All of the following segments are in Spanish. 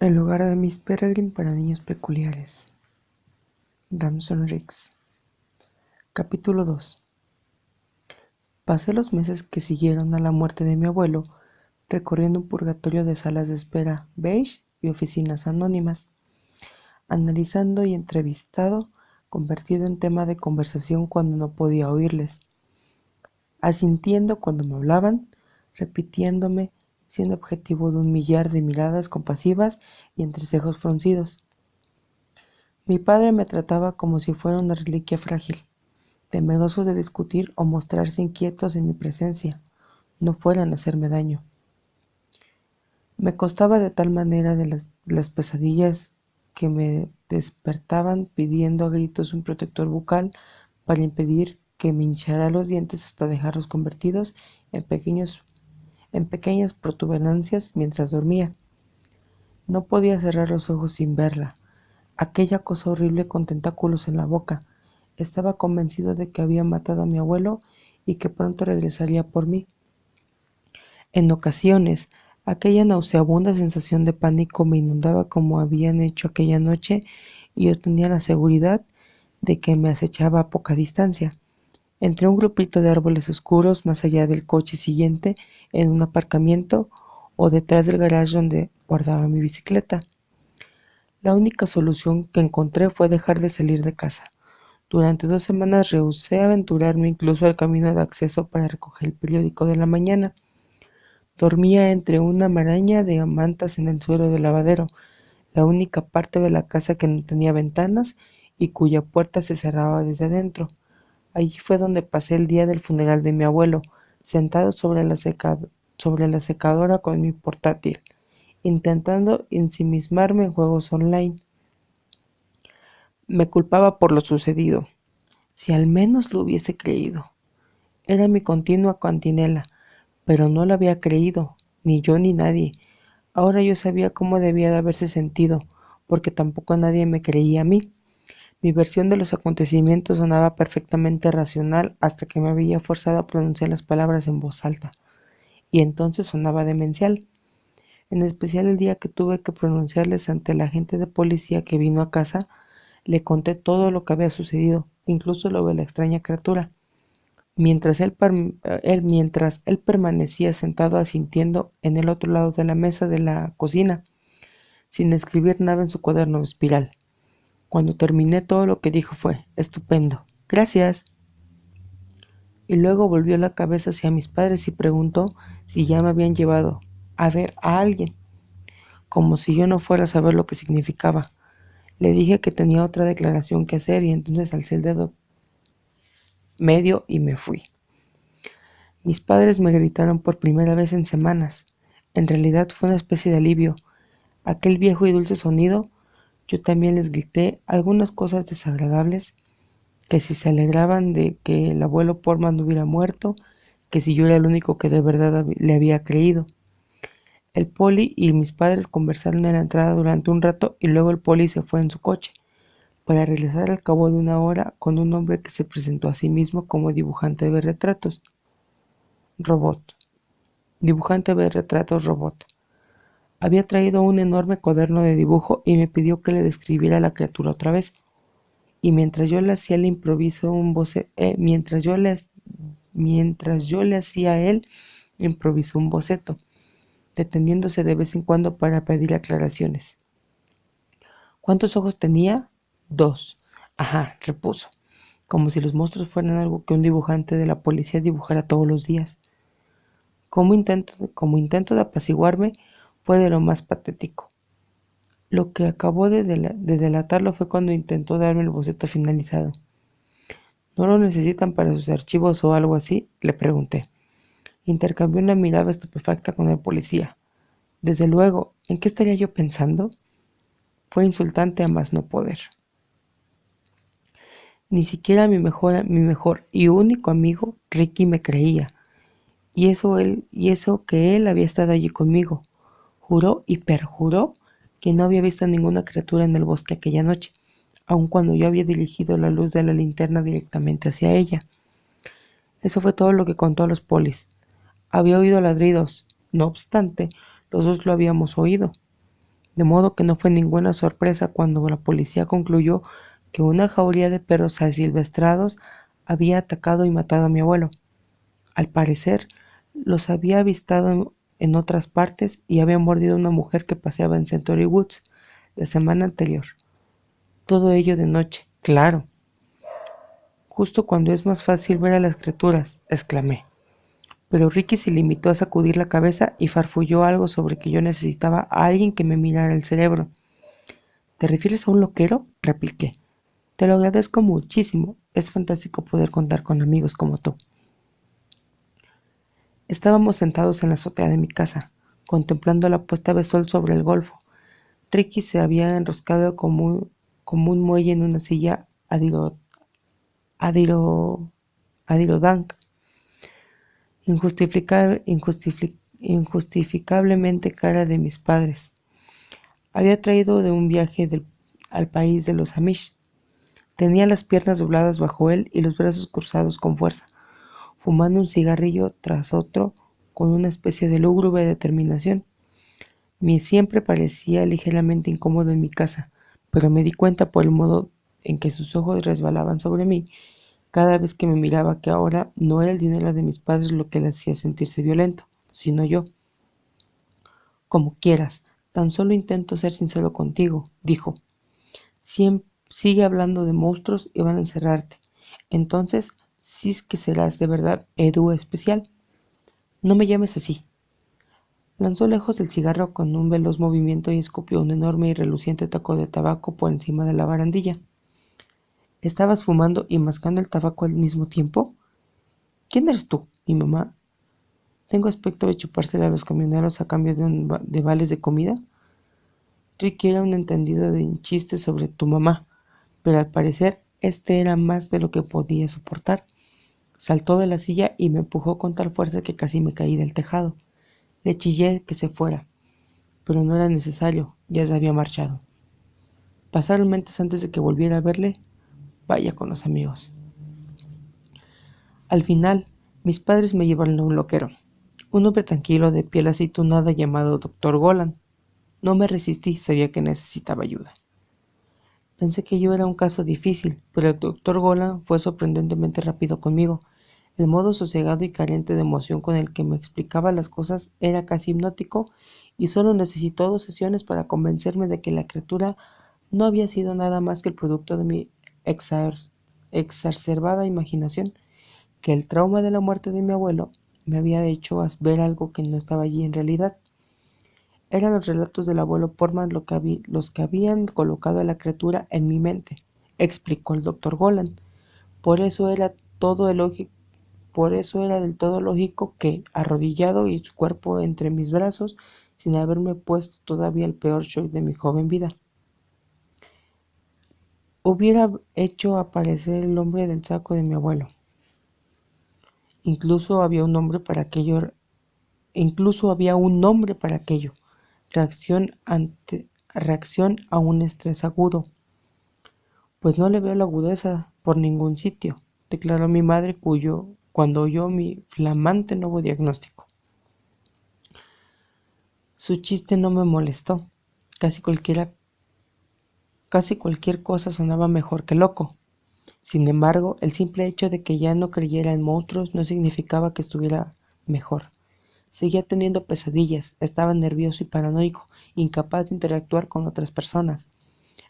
El hogar de Miss Peregrine para niños peculiares. Ramson Riggs. Capítulo 2. Pasé los meses que siguieron a la muerte de mi abuelo recorriendo un purgatorio de salas de espera beige y oficinas anónimas, analizando y entrevistado, convertido en tema de conversación cuando no podía oírles, asintiendo cuando me hablaban, repitiéndome, siendo objetivo de un millar de miradas compasivas y entrecejos fruncidos. Mi padre me trataba como si fuera una reliquia frágil, temerosos de discutir o mostrarse inquietos en mi presencia, no fueran a hacerme daño. Me costaba de tal manera de las pesadillas que me despertaban pidiendo a gritos un protector bucal para impedir que me hinchara los dientes hasta dejarlos convertidos en pequeñas protuberancias mientras dormía. No podía cerrar los ojos sin verla, aquella cosa horrible con tentáculos en la boca. Estaba convencido de que había matado a mi abuelo y que pronto regresaría por mí. En ocasiones, aquella nauseabunda sensación de pánico me inundaba como habían hecho aquella noche y yo tenía la seguridad de que me acechaba a poca distancia, entre un grupito de árboles oscuros más allá del coche siguiente en un aparcamiento o detrás del garage donde guardaba mi bicicleta. La única solución que encontré fue dejar de salir de casa. Durante 2 semanas rehusé aventurarme incluso al camino de acceso para recoger el periódico de la mañana. Dormía entre una maraña de mantas en el suelo del lavadero, la única parte de la casa que no tenía ventanas y cuya puerta se cerraba desde adentro. Allí fue donde pasé el día del funeral de mi abuelo, sentado sobre la secadora con mi portátil, intentando ensimismarme en juegos online. Me culpaba por lo sucedido. Si al menos lo hubiese creído. Era mi continua cantinela, pero no lo había creído, ni yo ni nadie. Ahora yo sabía cómo debía de haberse sentido, porque tampoco nadie me creía a mí. Mi versión de los acontecimientos sonaba perfectamente racional hasta que me veía forzado a pronunciar las palabras en voz alta, y entonces sonaba demencial. En especial el día que tuve que pronunciarles ante el agente de policía que vino a casa, le conté todo lo que había sucedido, incluso lo de la extraña criatura. Mientras él permanecía sentado asintiendo en el otro lado de la mesa de la cocina, sin escribir nada en su cuaderno de espiral. Cuando terminé, todo lo que dijo fue: «Estupendo, gracias». Y luego volvió la cabeza hacia mis padres y preguntó si ya me habían llevado a ver a alguien, como si yo no fuera a saber lo que significaba. Le dije que tenía otra declaración que hacer y entonces alcé el dedo medio y me fui. Mis padres me gritaron por primera vez en semanas. En realidad fue una especie de alivio. Aquel viejo y dulce sonido. Yo también les grité algunas cosas desagradables, que si se alegraban de que el abuelo Portman no hubiera muerto, que si yo era el único que de verdad le había creído. El poli y mis padres conversaron en la entrada durante un rato y luego el poli se fue en su coche, para regresar al cabo de una hora con un hombre que se presentó a sí mismo como dibujante de retratos. Dibujante de retratos robot. Había traído un enorme cuaderno de dibujo y me pidió que le describiera a la criatura otra vez. Y mientras yo le hacía a él, improvisó un boceto, deteniéndose de vez en cuando para pedir aclaraciones. ¿Cuántos ojos tenía? 2. Ajá, repuso, como si los monstruos fueran algo que un dibujante de la policía dibujara todos los días. Como intento de apaciguarme, fue de lo más patético. Lo que acabó de delatarlo fue cuando intentó darme el boceto finalizado. ¿No lo necesitan para sus archivos o algo así?, le pregunté. Intercambió una mirada estupefacta con el policía. Desde luego, ¿en qué estaría yo pensando? Fue insultante a más no poder. Ni siquiera mi mejor y único amigo, Ricky, me creía. Y eso que él había estado allí conmigo. Juró y perjuró que no había visto ninguna criatura en el bosque aquella noche, aun cuando yo había dirigido la luz de la linterna directamente hacia ella. Eso fue todo lo que contó a los polis. Había oído ladridos. No obstante, los dos lo habíamos oído. de modo que no fue ninguna sorpresa cuando la policía concluyó que una jauría de perros asilvestrados había atacado y matado a mi abuelo. Al parecer, los había avistado en otras partes y habían mordido a una mujer que paseaba en Century Woods la semana anterior. Todo ello de noche, claro. Justo cuando es más fácil ver a las criaturas, exclamé. Pero Ricky se limitó a sacudir la cabeza y farfulló algo sobre que yo necesitaba a alguien que me mirara el cerebro. ¿Te refieres a un loquero?, repliqué. Te lo agradezco muchísimo. Es fantástico poder contar con amigos como tú. Estábamos sentados en la azotea de mi casa, contemplando la puesta de sol sobre el golfo. Ricky se había enroscado como un muelle en una silla adirodanca, injustificablemente cara de mis padres. Había traído de un viaje al país de los Amish. Tenía las piernas dobladas bajo él y los brazos cruzados con fuerza, fumando un cigarrillo tras otro con una especie de lúgubre determinación. Mi siempre parecía ligeramente incómodo en mi casa, pero me di cuenta por el modo en que sus ojos resbalaban sobre mí cada vez que me miraba que ahora no era el dinero de mis padres lo que le hacía sentirse violento, sino yo. Como quieras, tan solo intento ser sincero contigo, dijo. Sigue hablando de monstruos y van a encerrarte. Entonces, sí es que serás de verdad Edu especial. No me llames así. Lanzó lejos el cigarro con un veloz movimiento y escupió un enorme y reluciente taco de tabaco por encima de la barandilla. ¿Estabas fumando y mascando el tabaco al mismo tiempo? ¿Quién eres tú? ¿Mi mamá? ¿Tengo aspecto de chupársela a los camioneros a cambio de vales de comida? Ricky era un entendido de chistes sobre tu mamá, pero al parecer este era más de lo que podía soportar. Saltó de la silla y me empujó con tal fuerza que casi me caí del tejado. Le chillé que se fuera, pero no era necesario, ya se había marchado. Pasaron meses antes de que volviera a verle. Vaya con los amigos. Al final, mis padres me llevaron a un loquero, un hombre tranquilo de piel aceitunada llamado Dr. Golan. No me resistí, sabía que necesitaba ayuda. Pensé que yo era un caso difícil, pero el doctor Golan fue sorprendentemente rápido conmigo. El modo sosegado y carente de emoción con el que me explicaba las cosas era casi hipnótico y solo necesitó 2 sesiones para convencerme de que la criatura no había sido nada más que el producto de mi exacerbada imaginación, que el trauma de la muerte de mi abuelo me había hecho ver algo que no estaba allí en realidad. Eran los relatos del abuelo Portman los que habían colocado a la criatura en mi mente, explicó el doctor Golan. Por eso era del todo lógico que, arrodillado y su cuerpo entre mis brazos, sin haberme puesto todavía el peor shock de mi joven vida, hubiera hecho aparecer el nombre del saco de mi abuelo. Incluso había un nombre para aquello. Reacción a un estrés agudo. Pues no le veo la agudeza por ningún sitio, declaró mi madre cuando oyó mi flamante nuevo diagnóstico. Su chiste no me molestó. Casi cualquier cosa sonaba mejor que loco. Sin embargo, el simple hecho de que ya no creyera en monstruos no significaba que estuviera mejor. Seguía teniendo pesadillas, estaba nervioso y paranoico, incapaz de interactuar con otras personas.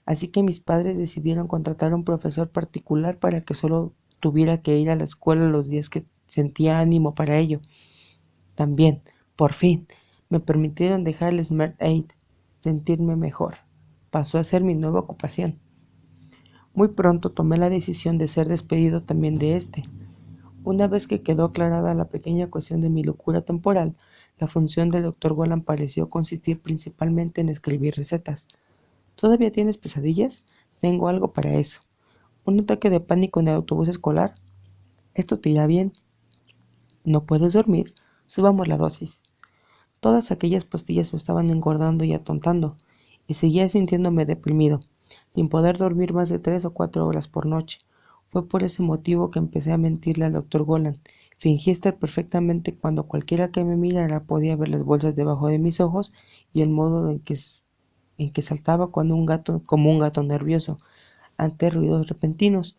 Así que mis padres decidieron contratar a un profesor particular para que solo tuviera que ir a la escuela los días que sentía ánimo para ello. También, por fin, me permitieron dejar el Smart Aid, sentirme mejor. Pasó a ser mi nueva ocupación. Muy pronto tomé la decisión de ser despedido también de este. Una vez que quedó aclarada la pequeña cuestión de mi locura temporal, la función del Dr. Golan pareció consistir principalmente en escribir recetas. ¿Todavía tienes pesadillas? Tengo algo para eso. ¿Un ataque de pánico en el autobús escolar? Esto te irá bien. ¿No puedes dormir? Subamos la dosis. Todas aquellas pastillas me estaban engordando y atontando, y seguía sintiéndome deprimido, sin poder dormir más de 3 o 4 horas por noche. Fue por ese motivo que empecé a mentirle al doctor Golan. Fingí estar perfectamente cuando cualquiera que me mirara podía ver las bolsas debajo de mis ojos y el modo en que saltaba como un gato nervioso ante ruidos repentinos.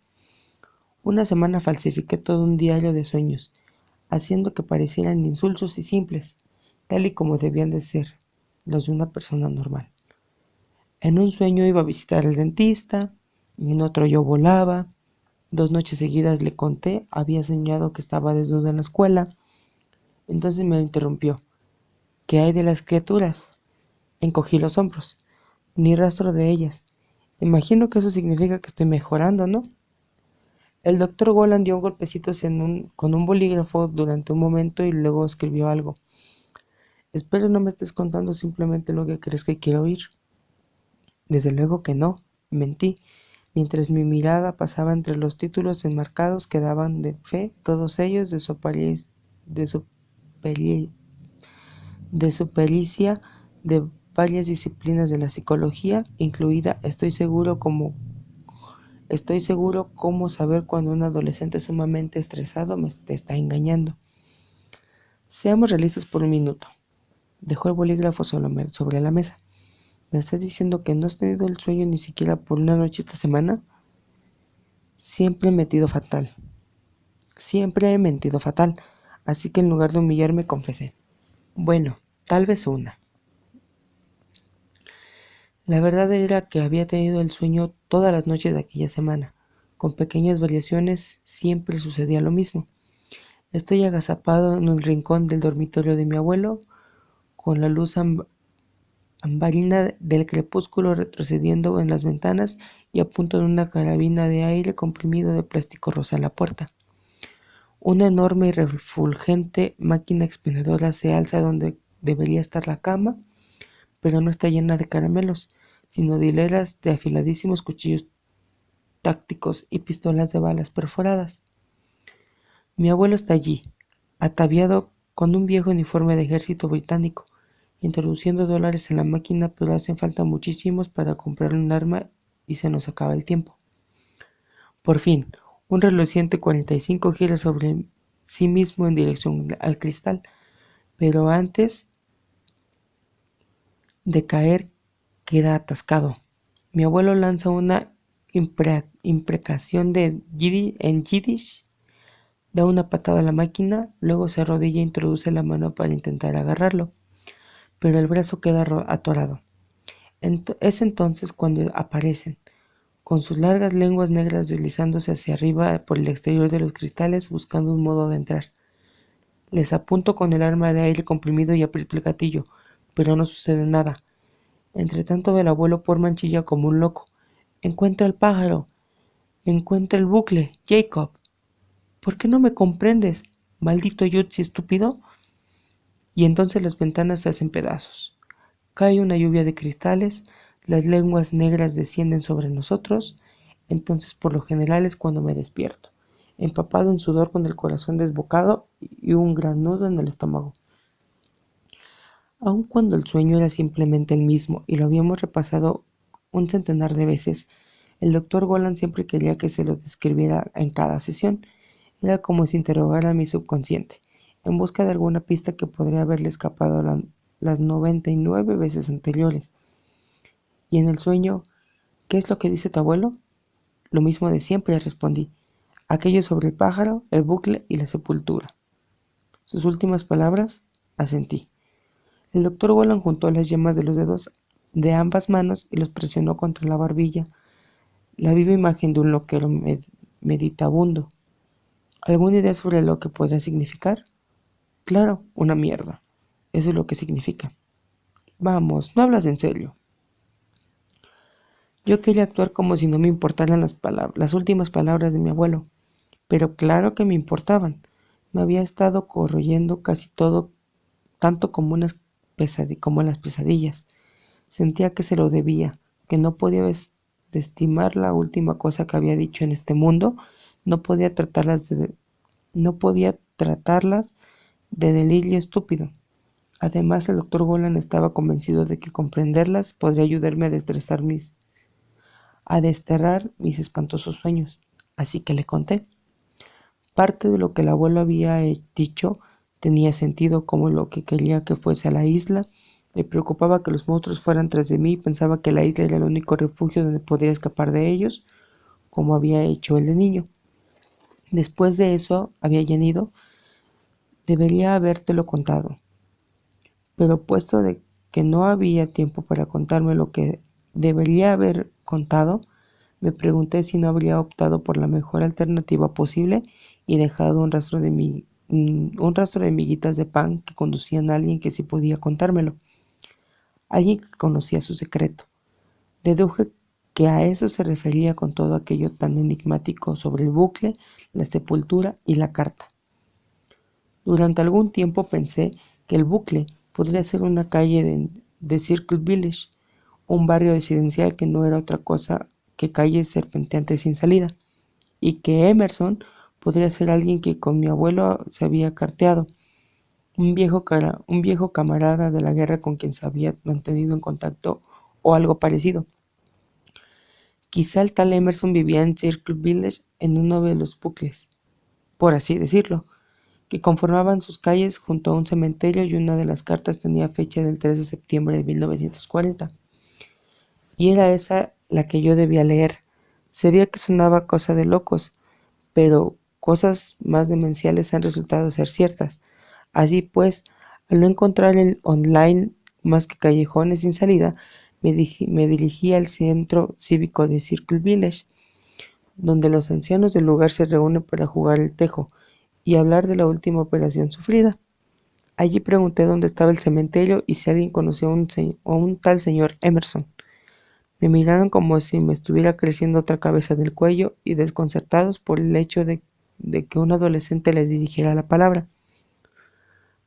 Una semana falsifiqué todo un diario de sueños, haciendo que parecieran insulsos y simples, tal y como debían de ser los de una persona normal. En un sueño iba a visitar al dentista, y en otro yo volaba. 2 noches seguidas le conté, había soñado que estaba desnudo en la escuela. Entonces me interrumpió. ¿Qué hay de las criaturas? Encogí los hombros. Ni rastro de ellas. Imagino que eso significa que estoy mejorando, ¿no? El doctor Golan dio golpecitos con un bolígrafo durante un momento y luego escribió algo. Espero no me estés contando simplemente lo que crees que quiero oír. Desde luego que no, mentí, mientras mi mirada pasaba entre los títulos enmarcados que daban de fe, todos ellos de su, peri- de su pericia de varias disciplinas de la psicología, incluida Estoy seguro cómo saber cuando un adolescente sumamente estresado te está engañando. Seamos realistas por un minuto. Dejó el bolígrafo sobre la mesa. ¿Me estás diciendo que no has tenido el sueño ni siquiera por una noche esta semana? Siempre he mentido fatal. Siempre he mentido fatal. Así que en lugar de humillarme, confesé. Bueno, tal vez una. La verdad era que había tenido el sueño todas las noches de aquella semana. Con pequeñas variaciones siempre sucedía lo mismo. Estoy agazapado en un rincón del dormitorio de mi abuelo, con la luz ambarina del crepúsculo retrocediendo en las ventanas y apunto en una carabina de aire comprimido de plástico rosa a la puerta. Una enorme y refulgente máquina expendedora se alza donde debería estar la cama, pero no está llena de caramelos, sino de hileras de afiladísimos cuchillos tácticos y pistolas de balas perforadas. Mi abuelo está allí, ataviado con un viejo uniforme de ejército británico, introduciendo dólares en la máquina, pero hacen falta muchísimos para comprar un arma y se nos acaba el tiempo. Por fin, un reluciente 45 gira sobre sí mismo en dirección al cristal, pero antes de caer queda atascado. Mi abuelo lanza una imprecación en yiddish, da una patada a la máquina, luego se arrodilla e introduce la mano para intentar agarrarlo, pero el brazo queda atorado. Es entonces cuando aparecen, con sus largas lenguas negras deslizándose hacia arriba por el exterior de los cristales buscando un modo de entrar. Les apunto con el arma de aire comprimido y aprieto el gatillo, pero no sucede nada. Entre tanto el abuelo Portman chilla como un loco. ¡Encuentra el pájaro! ¡Encuentra el bucle! ¡Jacob! ¿Por qué no me comprendes? ¡Maldito Yutzi estúpido! Y entonces las ventanas se hacen pedazos. Cae una lluvia de cristales, las lenguas negras descienden sobre nosotros, entonces por lo general es cuando me despierto, empapado en sudor con el corazón desbocado y un gran nudo en el estómago. Aun cuando el sueño era simplemente el mismo y lo habíamos repasado un centenar de veces, el doctor Golan siempre quería que se lo describiera en cada sesión. Era como si interrogara a mi subconsciente, en busca de alguna pista que podría haberle escapado las 99 veces anteriores. Y en el sueño, ¿qué es lo que dice tu abuelo? Lo mismo de siempre, respondí. Aquello sobre el pájaro, el bucle y la sepultura. Sus últimas palabras, asentí. El doctor Golan juntó las yemas de los dedos de ambas manos y los presionó contra la barbilla, la viva imagen de un loquero meditabundo. ¿Alguna idea sobre lo que podría significar? Claro, una mierda. Eso es lo que significa. Vamos, no hablas en serio. Yo quería actuar como si no me importaran las últimas palabras de mi abuelo, pero claro que me importaban. Me había estado corroyendo casi todo, tanto como como en las pesadillas. Sentía que se lo debía, que no podía estimar la última cosa que había dicho en este mundo, no podía no podía tratarlas de delirio estúpido. Además, el doctor Golan estaba convencido de que comprenderlas podría ayudarme a desterrar mis espantosos sueños. Así que le conté. Parte de lo que el abuelo había dicho tenía sentido, como lo que quería que fuese a la isla, Me preocupaba que los monstruos fueran tras de mí y pensaba que la isla era el único refugio donde podría escapar de ellos, como había hecho el de niño. Después de eso, había añadido, debería habértelo contado. Pero puesto de que no había tiempo para contarme lo que debería haber contado, me pregunté si no habría optado por la mejor alternativa posible y dejado un rastro de miguitas de pan que conducían a alguien que sí podía contármelo, alguien que conocía su secreto. Deduje que a eso se refería con todo aquello tan enigmático sobre el bucle, la sepultura y la carta. Durante algún tiempo pensé que el bucle podría ser una calle de Circle Village, un barrio residencial que no era otra cosa que calles serpenteantes sin salida, y que Emerson podría ser alguien que con mi abuelo se había carteado, un viejo camarada de la guerra con quien se había mantenido en contacto o algo parecido. Quizá el tal Emerson vivía en Circle Village en uno de los bucles, por así decirlo, que conformaban sus calles junto a un cementerio, y una de las cartas tenía fecha del 3 de septiembre de 1940. Y era esa la que yo debía leer. Sabía que sonaba cosa de locos, pero cosas más demenciales han resultado ser ciertas. Así pues, al no encontrar en online más que callejones sin salida, me dirigí al centro cívico de Circle Village, donde los ancianos del lugar se reúnen para jugar el tejo y hablar de la última operación sufrida. Allí pregunté dónde estaba el cementerio y si alguien conocía a un tal señor Emerson. Me miraron como si me estuviera creciendo otra cabeza del cuello y desconcertados por el hecho de que un adolescente les dirigiera la palabra.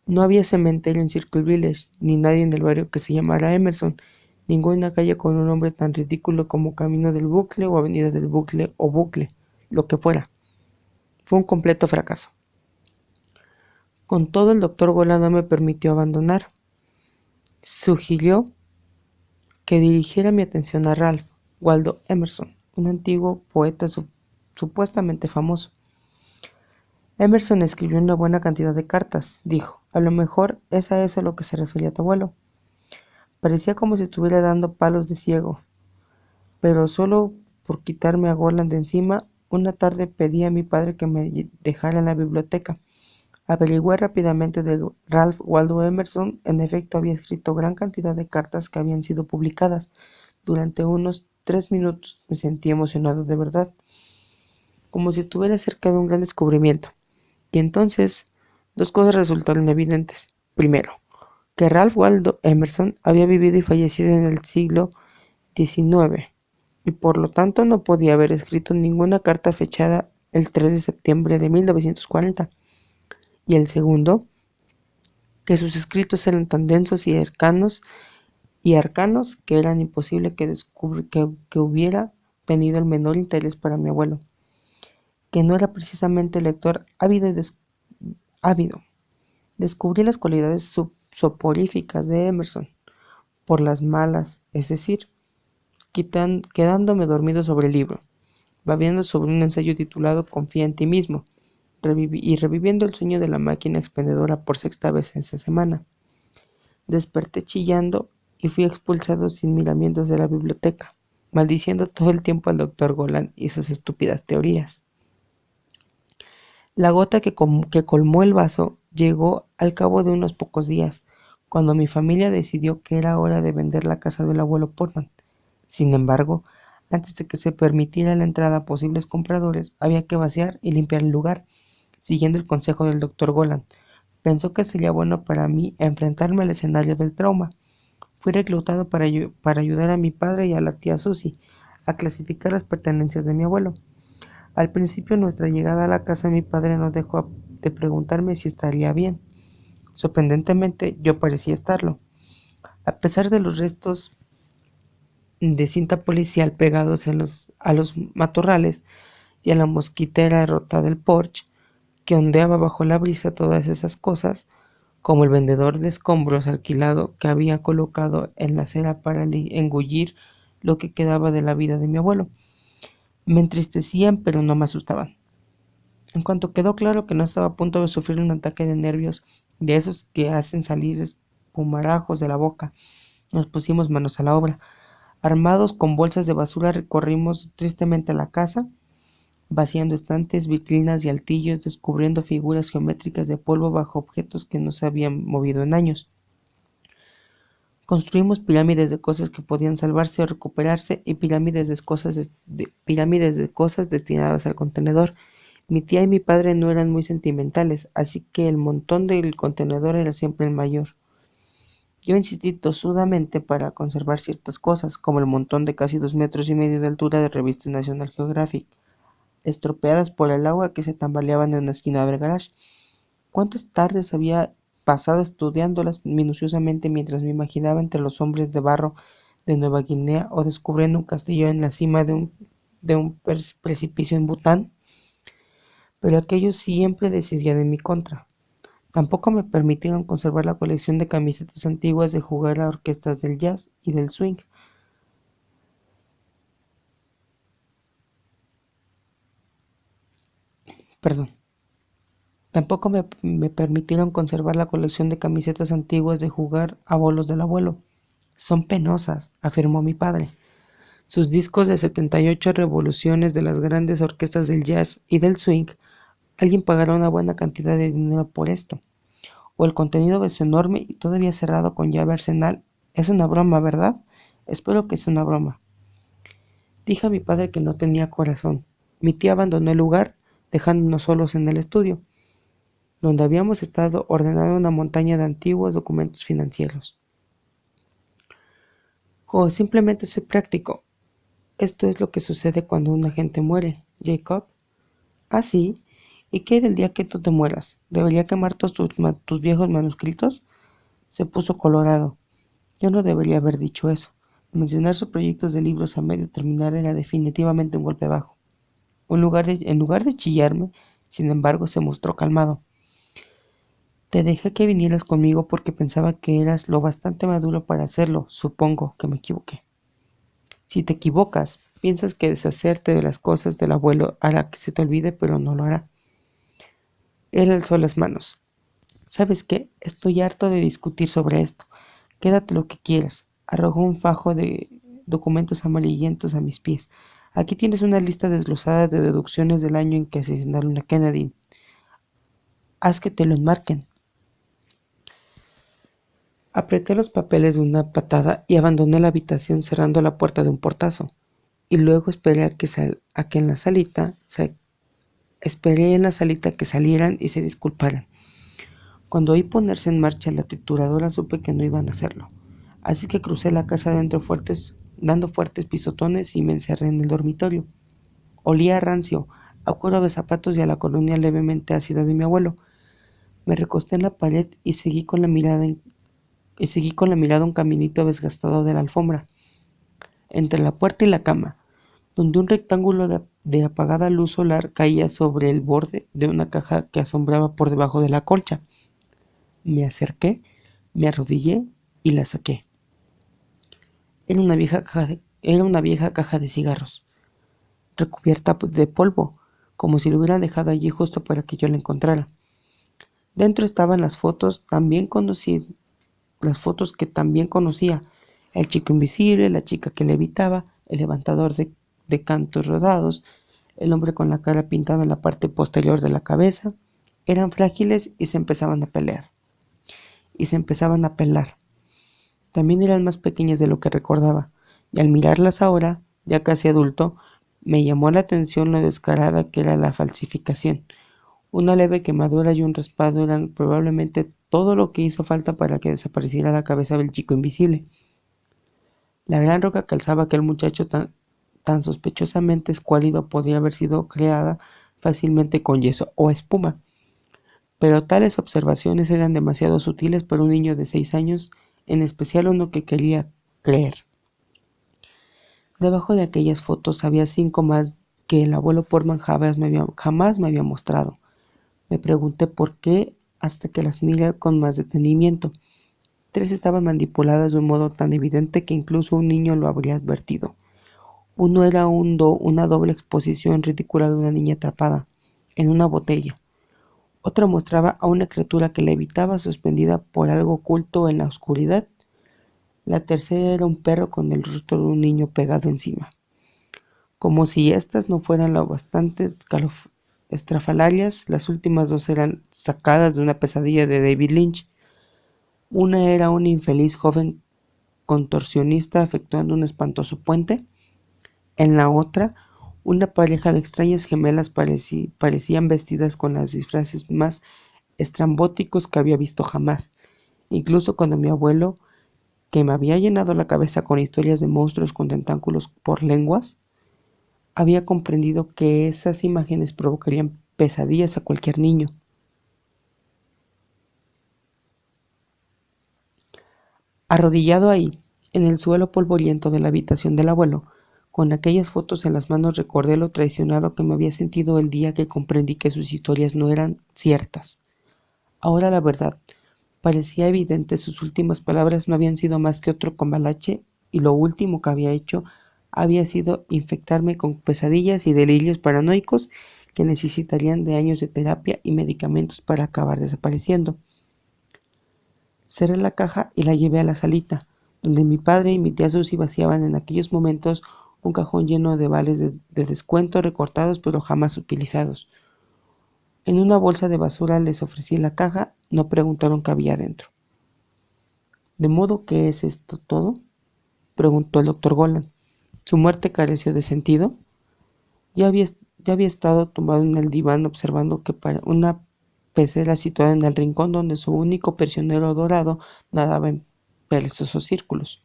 No había cementerio en Circle Village, ni nadie en el barrio que se llamara Emerson, ninguna calle con un nombre tan ridículo como Camino del Bucle o Avenida del Bucle o Bucle, lo que fuera. Fue un completo fracaso. Con todo, el doctor Gola no me permitió abandonar. Sugirió que dirigiera mi atención a Ralph Waldo Emerson, un antiguo poeta supuestamente famoso. Emerson escribió una buena cantidad de cartas, dijo. A lo mejor es a eso a lo que se refería tu abuelo. Parecía como si estuviera dando palos de ciego, pero solo por quitarme a Goland de encima, una tarde pedí a mi padre que me dejara en la biblioteca. Averigüé rápidamente de Ralph Waldo Emerson. En efecto, había escrito gran cantidad de cartas que habían sido publicadas. Durante unos 3 minutos me sentí emocionado de verdad, como si estuviera cerca de un gran descubrimiento. Y entonces, dos cosas resultaron evidentes. Primero, que Ralph Waldo Emerson había vivido y fallecido en el siglo XIX, y por lo tanto no podía haber escrito ninguna carta fechada el 3 de septiembre de 1940. Y el segundo, que sus escritos eran tan densos y arcanos que era imposible que hubiera tenido el menor interés para mi abuelo, que no era precisamente lector ávido. Descubrí las cualidades soporíficas de Emerson por las malas, es decir, quedándome dormido sobre el libro, babeando sobre un ensayo titulado Confía en ti mismo, y reviviendo el sueño de la máquina expendedora por sexta vez esa semana. Desperté chillando y fui expulsado sin miramientos de la biblioteca, maldiciendo todo el tiempo al doctor Golan y sus estúpidas teorías. La gota que colmó el vaso llegó al cabo de unos pocos días, cuando mi familia decidió que era hora de vender la casa del abuelo Portman. Sin embargo, antes de que se permitiera la entrada a posibles compradores, había que vaciar y limpiar el lugar, siguiendo el consejo del doctor Golan. Pensó que sería bueno para mí enfrentarme al escenario del trauma. Fui reclutado para ayudar a mi padre y a la tía Susie a clasificar las pertenencias de mi abuelo. Al principio de nuestra llegada a la casa, mi padre no dejó de preguntarme si estaría bien. Sorprendentemente, yo parecía estarlo. A pesar de los restos de cinta policial pegados a los matorrales y a la mosquitera rota del porche, que ondeaba bajo la brisa, todas esas cosas, como el vendedor de escombros alquilado que había colocado en la acera para engullir lo que quedaba de la vida de mi abuelo, me entristecían pero no me asustaban. En cuanto quedó claro que no estaba a punto de sufrir un ataque de nervios, de esos que hacen salir espumarajos de la boca. Nos pusimos manos a la obra. Armados con bolsas de basura recorrimos tristemente la casa, vaciando estantes, vitrinas y altillos, descubriendo figuras geométricas de polvo bajo objetos que no se habían movido en años. Construimos pirámides de cosas que podían salvarse o recuperarse y pirámides de cosas destinadas al contenedor. Mi tía y mi padre no eran muy sentimentales, así que el montón del contenedor era siempre el mayor. Yo insistí tosudamente para conservar ciertas cosas, como el montón de casi 2 metros y medio de altura de revistas National Geographic, estropeadas por el agua que se tambaleaban en una esquina del garage. ¿Cuántas tardes había pasado estudiándolas minuciosamente mientras me imaginaba entre los hombres de barro de Nueva Guinea o descubriendo un castillo en la cima de un precipicio en Bután? Pero aquello siempre decidían en mi contra. Tampoco me permitieron conservar la colección de camisetas antiguas de jugar a orquestas del jazz y del swing. Perdón. Tampoco me permitieron conservar la colección de camisetas antiguas de jugar a bolos del abuelo. Son penosas, afirmó mi padre. Sus discos de 78 revoluciones de las grandes orquestas del jazz y del swing, alguien pagará una buena cantidad de dinero por esto. O el contenido es enorme y todavía cerrado con llave arsenal. Es una broma, ¿verdad? Espero que sea una broma. Dije a mi padre que no tenía corazón. Mi tía abandonó el lugar, dejándonos solos en el estudio, donde habíamos estado ordenando una montaña de antiguos documentos financieros. O simplemente soy práctico. Esto es lo que sucede cuando una gente muere, Jacob. ¿Ah, sí? ¿Y qué hay del día que tú te mueras? ¿Debería quemar todos tus viejos manuscritos? Se puso colorado. Yo no debería haber dicho eso. Mencionar sus proyectos de libros a medio terminar era definitivamente un golpe bajo. En lugar de chillarme, sin embargo, se mostró calmado. Te dejé que vinieras conmigo porque pensaba que eras lo bastante maduro para hacerlo. Supongo que me equivoqué. Si te equivocas, piensas que deshacerte de las cosas del abuelo hará que se te olvide, pero no lo hará. Él alzó las manos. ¿Sabes qué? Estoy harto de discutir sobre esto. Quédate lo que quieras. Arrojó un fajo de documentos amarillentos a mis pies. Aquí tienes una lista desglosada de deducciones del año en que asesinaron a Kennedy. Haz que te lo enmarquen. Apreté los papeles de una patada y abandoné la habitación cerrando la puerta de un portazo. Y luego esperé en la salita que salieran y se disculparan. Cuando oí ponerse en marcha la trituradora supe que no iban a hacerlo. Así que crucé la casa dando fuertes pisotones y me encerré en el dormitorio. Olía a rancio, a cuero de zapatos y a la colonia levemente ácida de mi abuelo. Me recosté en la pared y seguí con la mirada un caminito desgastado de la alfombra, entre la puerta y la cama, donde un rectángulo de apagada luz solar caía sobre el borde de una caja que asombraba por debajo de la colcha. Me acerqué, me arrodillé y la saqué. Era una vieja caja de cigarros, recubierta de polvo, como si lo hubieran dejado allí justo para que yo la encontrara. Dentro estaban las fotos que también conocía: el chico invisible, la chica que levitaba, el levantador de cantos rodados, el hombre con la cara pintada en la parte posterior de la cabeza. Eran frágiles y se empezaban a pelear. Y se empezaban a pelar. También eran más pequeñas de lo que recordaba, y al mirarlas ahora, ya casi adulto, me llamó la atención lo descarada que era la falsificación. Una leve quemadura y un raspado eran probablemente todo lo que hizo falta para que desapareciera la cabeza del chico invisible. La gran roca que alzaba aquel muchacho tan sospechosamente escuálido podía haber sido creada fácilmente con yeso o espuma, pero tales observaciones eran demasiado sutiles para un niño de 6 años, en especial uno que quería creer. Debajo de aquellas fotos había 5 más que el abuelo Portman jamás me había mostrado. Me pregunté por qué hasta que las miré con más detenimiento. 3 estaban manipuladas de un modo tan evidente que incluso un niño lo habría advertido. Uno era una doble exposición ridícula de una niña atrapada en una botella. Otra mostraba a una criatura que levitaba suspendida por algo oculto en la oscuridad. La tercera era un perro con el rostro de un niño pegado encima. Como si estas no fueran lo bastante estrafalarias, las últimas dos eran sacadas de una pesadilla de David Lynch. Una era un infeliz joven contorsionista efectuando un espantoso puente. En la otra, una pareja de extrañas gemelas parecían vestidas con los disfraces más estrambóticos que había visto jamás. Incluso cuando mi abuelo, que me había llenado la cabeza con historias de monstruos con tentáculos por lenguas, había comprendido que esas imágenes provocarían pesadillas a cualquier niño. Arrodillado ahí, en el suelo polvoriento de la habitación del abuelo, con aquellas fotos en las manos, recordé lo traicionado que me había sentido el día que comprendí que sus historias no eran ciertas. Ahora la verdad, parecía evidente, sus últimas palabras no habían sido más que otro cambalache, y lo último que había hecho había sido infectarme con pesadillas y delirios paranoicos que necesitarían de años de terapia y medicamentos para acabar desapareciendo. Cerré la caja y la llevé a la salita, donde mi padre y mi tía Susie vaciaban en aquellos momentos un cajón lleno de vales de descuento recortados pero jamás utilizados. En una bolsa de basura les ofrecí la caja, no preguntaron qué había dentro. ¿De modo que es esto todo?, preguntó el doctor Golan. ¿Su muerte careció de sentido? Ya había estado tumbado en el diván observando que una pecera situada en el rincón donde su único prisionero dorado nadaba en perezosos círculos.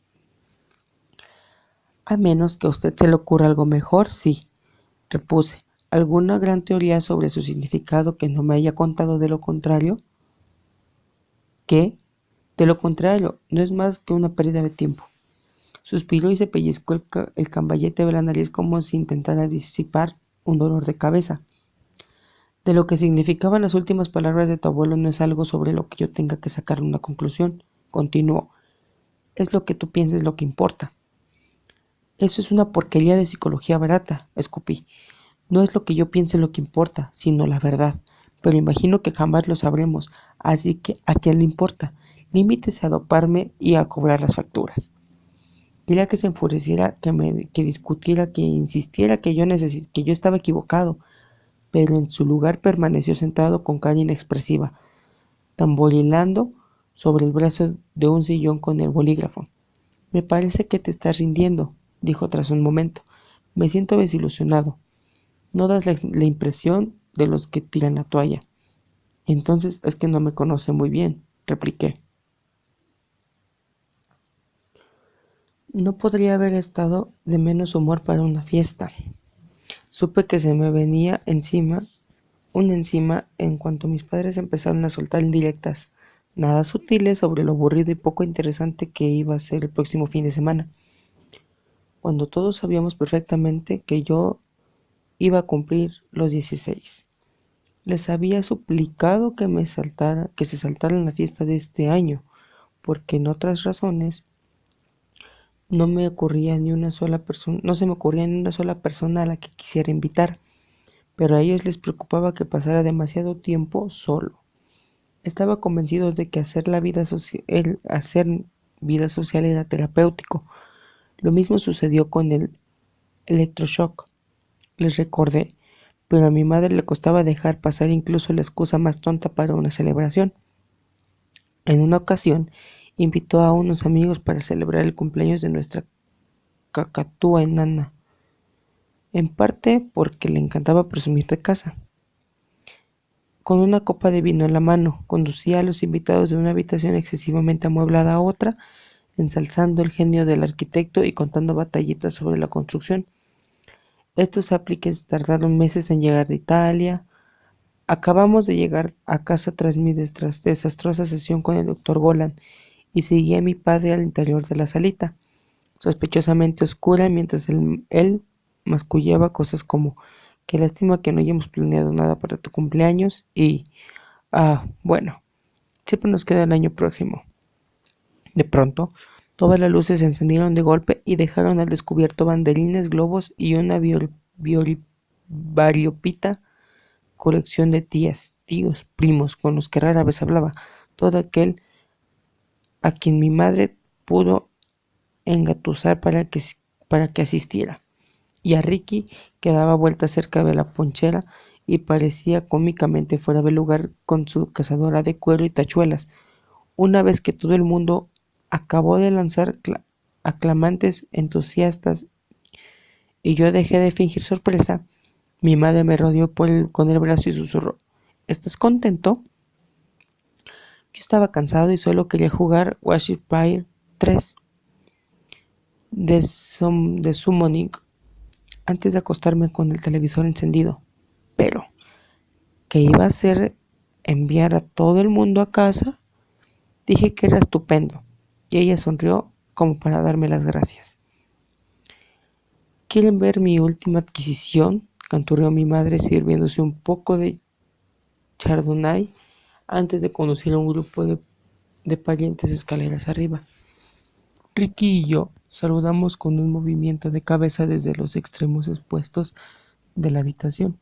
A menos que a usted se le ocurra algo mejor, sí, repuse. ¿Alguna gran teoría sobre su significado que no me haya contado? De lo contrario, ¿qué? De lo contrario, no es más que una pérdida de tiempo. Suspiró y se pellizcó el camballete de la nariz como si intentara disipar un dolor de cabeza. De lo que significaban las últimas palabras de tu abuelo no es algo sobre lo que yo tenga que sacar una conclusión, continuó. Es lo que tú pienses lo que importa. Eso es una porquería de psicología barata, escupí. No es lo que yo piense lo que importa, sino la verdad. Pero imagino que jamás lo sabremos, así que ¿a quién le importa? Límitese a doparme y a cobrar las facturas. Quería que se enfureciera, que discutiera, que insistiera que yo estaba equivocado, pero en su lugar permaneció sentado con cara inexpresiva, tamborilando sobre el brazo de un sillón con el bolígrafo. Me parece que te estás rindiendo, dijo tras un momento. Me siento desilusionado. No das la impresión de los que tiran la toalla. Entonces es que no me conoce muy bien, repliqué. No podría haber estado de menos humor para una fiesta. Supe que se me venía encima en cuanto mis padres empezaron a soltar indirectas, nada sutiles, sobre lo aburrido y poco interesante que iba a ser el próximo fin de semana, cuando todos sabíamos perfectamente que yo iba a cumplir los 16. Les había suplicado que se saltaran la fiesta de este año, porque en otras razones no se me ocurría ni una sola persona a la que quisiera invitar, pero a ellos les preocupaba que pasara demasiado tiempo solo. Estaba convencido de que hacer vida social era terapéutico. Lo mismo sucedió con el electroshock, les recordé, pero a mi madre le costaba dejar pasar incluso la excusa más tonta para una celebración. En una ocasión, invitó a unos amigos para celebrar el cumpleaños de nuestra cacatúa enana, en parte porque le encantaba presumir de casa. Con una copa de vino en la mano, conducía a los invitados de una habitación excesivamente amueblada a otra, ensalzando el genio del arquitecto y contando batallitas sobre la construcción. Estos apliques tardaron meses en llegar de Italia. Acabamos de llegar a casa tras mi desastrosa sesión con el doctor Golan y seguí a mi padre al interior de la salita, sospechosamente oscura, mientras él mascullaba cosas como: qué lástima que no hayamos planeado nada para tu cumpleaños y... bueno, siempre nos queda el año próximo. De pronto, todas las luces se encendieron de golpe y dejaron al descubierto banderines, globos y una variopita colección de tíos, primos, con los que rara vez hablaba, todo aquel a quien mi madre pudo engatusar para que asistiera, y a Ricky, que daba vueltas cerca de la ponchera y parecía cómicamente fuera de lugar con su cazadora de cuero y tachuelas. Una vez que todo el mundo acabó de lanzar aclamantes entusiastas y yo dejé de fingir sorpresa, mi madre me rodeó con el brazo y susurró: ¿Estás contento? Yo estaba cansado y solo quería jugar Warship 3 de Summoning antes de acostarme con el televisor encendido. Pero, ¿qué iba a hacer enviar a todo el mundo a casa? Dije que era estupendo, y ella sonrió como para darme las gracias. ¿Quieren ver mi última adquisición?, canturreó mi madre sirviéndose un poco de chardonnay antes de conducir a un grupo de parientes escaleras arriba. Ricky y yo saludamos con un movimiento de cabeza desde los extremos opuestos de la habitación.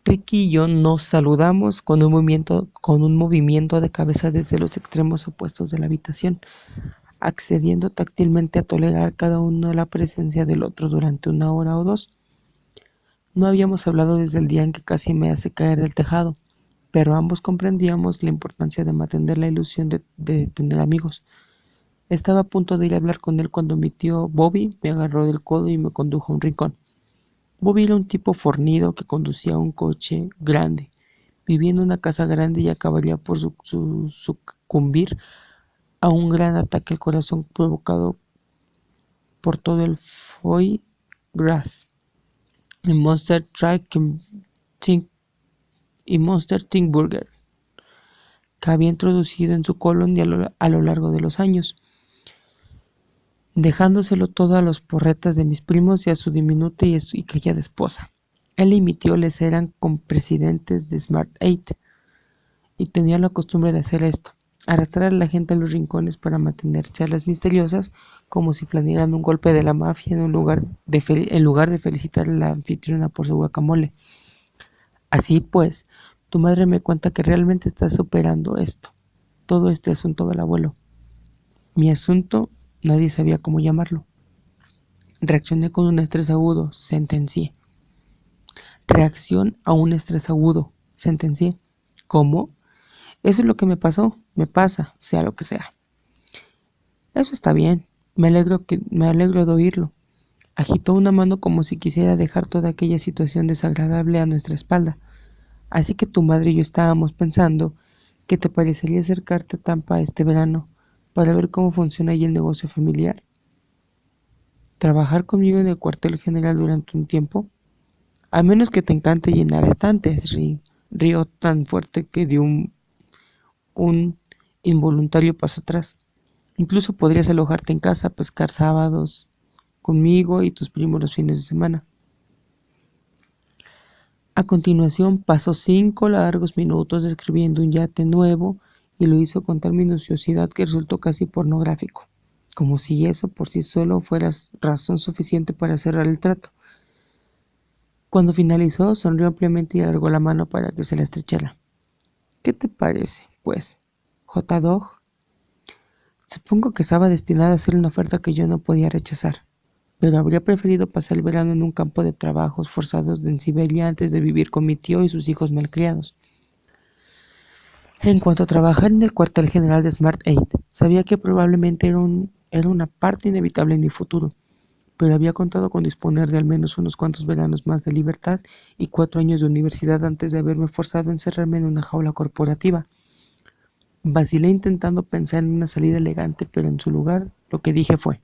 Ricky y yo nos saludamos con un movimiento de cabeza desde los extremos opuestos de la habitación, accediendo táctilmente a tolerar cada uno la presencia del otro durante 1 hora o 2. No habíamos hablado desde el día en que casi me hace caer del tejado, pero ambos comprendíamos la importancia de mantener la ilusión de tener amigos. Estaba a punto de ir a hablar con él cuando mi tío Bobby me agarró del codo y me condujo a un rincón. Bobby era un tipo fornido que conducía un coche grande, vivía en una casa grande y acabaría por sucumbir a un gran ataque al corazón provocado por todo el foie gras y Monster Think Burger que había introducido en su colon a lo largo de los años, dejándoselo todo a los porretas de mis primos y a su diminuta y callada esposa. Él y mi tío les eran compresidentes de Smart 8 y tenían la costumbre de hacer esto: arrastrar a la gente a los rincones para mantener charlas misteriosas, como si planearan un golpe de la mafia en lugar de felicitar a la anfitriona por su guacamole. Así pues, tu madre me cuenta que realmente estás superando todo este asunto del abuelo. Mi asunto, nadie sabía cómo llamarlo. Reaccioné con un estrés agudo, sentencié. Reacción a un estrés agudo, sentencié. ¿Cómo? Eso es lo que me pasa, sea lo que sea. Eso está bien, me alegro de oírlo. Agitó una mano como si quisiera dejar toda aquella situación desagradable a nuestra espalda. Así que tu madre y yo estábamos pensando que te parecería acercarte a Tampa este verano para ver cómo funciona ahí el negocio familiar. ¿Trabajar conmigo en el cuartel general durante un tiempo? A menos que te encante llenar estantes, rió tan fuerte que dio un involuntario paso atrás. Incluso podrías alojarte en casa, pescar sábados conmigo y tus primos los fines de semana. A continuación pasó 5 largos minutos describiendo un yate nuevo y lo hizo con tal minuciosidad que resultó casi pornográfico, como si eso por sí solo fuera razón suficiente para cerrar el trato. Cuando finalizó, sonrió ampliamente y alargó la mano para que se la estrechara. ¿Qué te parece, pues, J-Dog? Supongo que estaba destinada a ser una oferta que yo no podía rechazar, pero habría preferido pasar el verano en un campo de trabajos forzados en Siberia antes de vivir con mi tío y sus hijos malcriados. En cuanto a trabajar en el cuartel general de Smart 8, sabía que probablemente era una parte inevitable en mi futuro, pero había contado con disponer de al menos unos cuantos veranos más de libertad y 4 años de universidad antes de haberme forzado a encerrarme en una jaula corporativa. Vacilé intentando pensar en una salida elegante, pero en su lugar lo que dije fue: